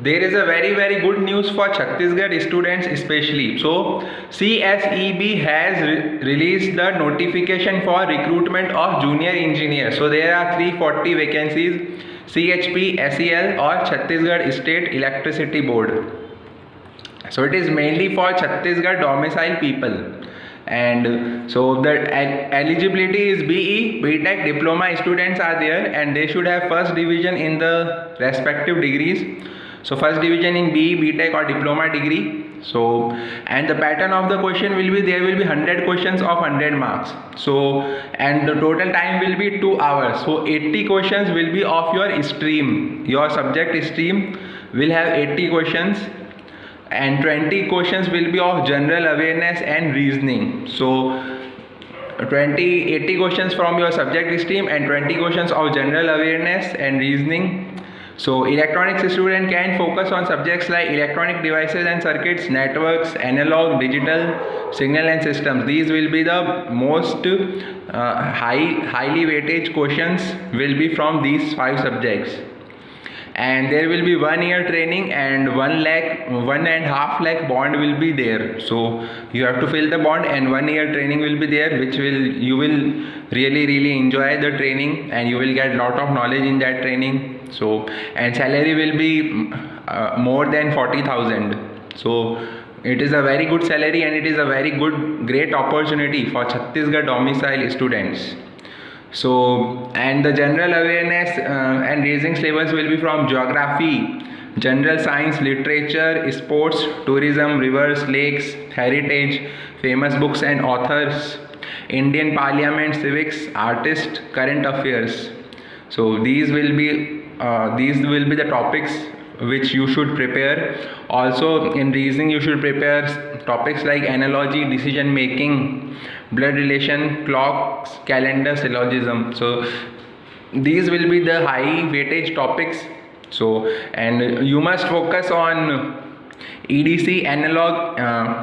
there is a very good news for Chhattisgarh students especially. So CSEB has released the notification for recruitment of junior engineers. So there are 340 vacancies, CHP, SEL or Chhattisgarh State Electricity Board. So it is mainly for Chhattisgarh domicile people. And so the eligibility is BE, BTech, diploma students are there, and they should have first division in the respective degrees. So first division in BE, BTech or diploma degree. So, and the pattern of the question will be, there will be 100 questions of 100 marks. So, and the total time will be 2 hours. So 80 questions will be of your stream. Your subject stream will have 80 questions, and 20 questions will be of general awareness and reasoning. So 80 questions from your subject stream and 20 questions of general awareness and reasoning. So electronics student can focus on subjects like electronic devices and circuits, networks, analog, digital, signal and systems. These will be the most highly weightage questions will be from these 5 subjects. And there will be 1 year training and 1.5 lakh bond will be there. So you have to fill the bond, and 1 year training will be there, which you will really enjoy the training, and you will get lot of knowledge in that training. So, and salary will be more than 40,000. So it is a very good salary, and it is a very great opportunity for Chhattisgarh domicile students. So, and the general awareness and raising syllabus will be from geography, general science, literature, sports, tourism, rivers, lakes, heritage, famous books and authors, Indian Parliament, civics, artists, current affairs. So these will be the topics which you should prepare. Also in reasoning you should prepare topics like analogy, decision making, blood relation, clocks, calendar, syllogism. So these will be the high weightage topics. So, and you must focus on EDC, analog,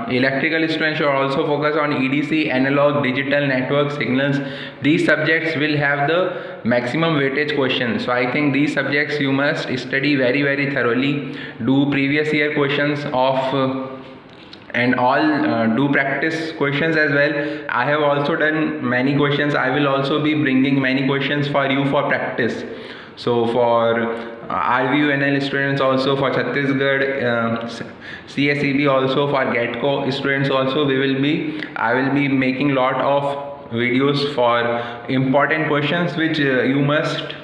electrical students should also focus on EDC, analog, digital, network, signals. These subjects will have the maximum weightage questions. So I think these subjects you must study very thoroughly, do previous year questions of and all, do practice questions as well. I have also done many questions. I will also be bringing many questions for you for practice. So for RVUNL students also, for Chhattisgarh CSEB also, for GATCO students also, I will be making lot of videos for important questions which you must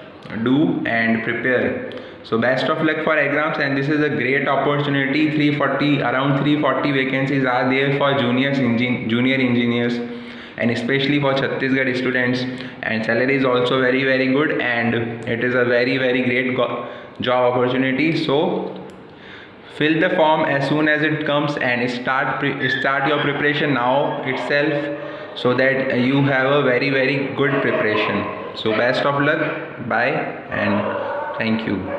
do and prepare. So best of luck for exams, and this is a great opportunity. Around 340 vacancies are there for junior engineers, and especially for Chhattisgarh students, and salary is also very good, and it is a very great job opportunity. So fill the form as soon as it comes and start your preparation now itself, so that you have a very good preparation. So best of luck, bye and thank you.